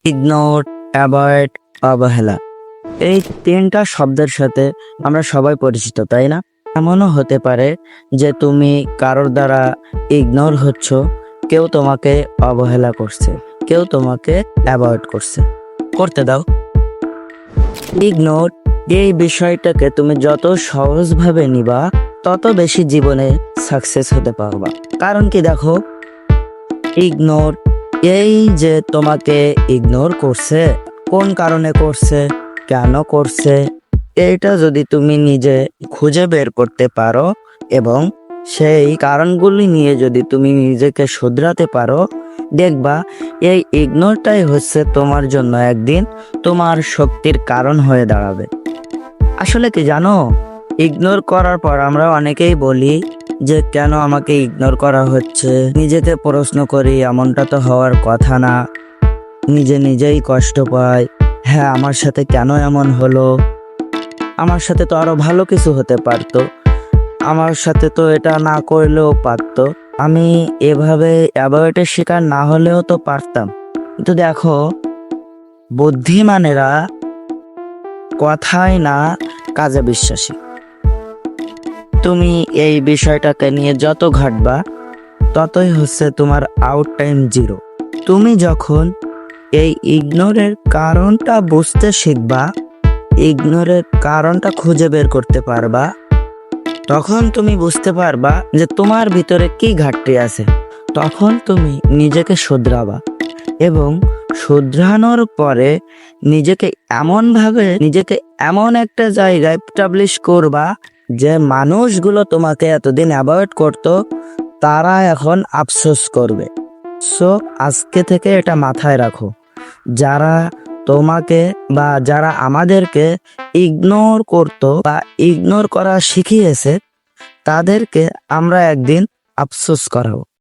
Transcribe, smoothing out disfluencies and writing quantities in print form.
Ignore, avoid, অবহেলা, এই তিনটা শব্দের সাথে আমরা সবাই পরিচিত, তাই না? এমনও হতে পারে যে তুমি কারোর দ্বারা ইগনোর হচ্ছ, কেউ তোমাকে অবহেলা করছে, কেউ তোমাকে অ্যাভয়েড করতে দাও। ইগনোর, এই বিষয়টাকে তুমি যত সহজভাবে নিবা তত বেশি জীবনে সাকসেস হতে পারবা। কারণ কি দেখো, ইগনোর, এই যে তোমাকে ইগনোর করছে, কোন কারণে করছে, কেন করছে, এইটা যদি তুমি নিজে খুঁজে বের করতে পারো এবং সেই কারণগুলি নিয়ে যদি তুমি নিজেকে শুধরাতে পারো, দেখবা এই ইগনোরটাই হচ্ছে তোমার জন্য একদিন তোমার শক্তির কারণ হয়ে দাঁড়াবে। আসলে কি জানো, ইগনোর করার পর আমরা অনেকেই বলি যে কেন আমাকে ইগনোর করা হচ্ছে, নিজেকে প্রশ্ন করি এমনটা তো হওয়ার কথা না, নিজেই কষ্ট পাই, হ্যাঁ আমার সাথে কেন এমন হলো, আমার সাথে তো আরো ভালো কিছু হতে পারতো, আমার সাথে তো এটা না করলেও পারতো, আমি এভাবে অ্যাভয়েডের শিকার না হলেও তো পারতাম। কিন্তু দেখো, বুদ্ধিমানেরা কথায় না কাজে বিশ্বাসী। তুমি এই বিষয়টাকে নিয়ে যত ঘাটবা ততই হচ্ছে তোমার আউট টাইম জিরো। তুমি যখন এই ইগনোরের কারণটা বুঝতে শিখবা, ইগনোরের কারণটা খুঁজে বের করতে পারবা, তখন তুমি বুঝতে পারবা যে তোমার ভিতরে কি ঘাটতি আছে। তখন তুমি নিজেকে শুধরাবা এবং শুধরানোর পরে নিজেকে এমন একটা জায়গায় এস্টাবলিশ করবা যে মানুষগুলো তোমাকে এতদিন অ্যাভয়েড করতো, তারা এখন আফসোস করবে। সো আজকে থেকে এটা মাথায় রাখো, যারা তোমাকে বা যারা আমাদেরকে ইগনোর করতো বা ইগনোর করা শিখিয়েছে, তাদেরকে আমরা একদিন আফসোস করাবো।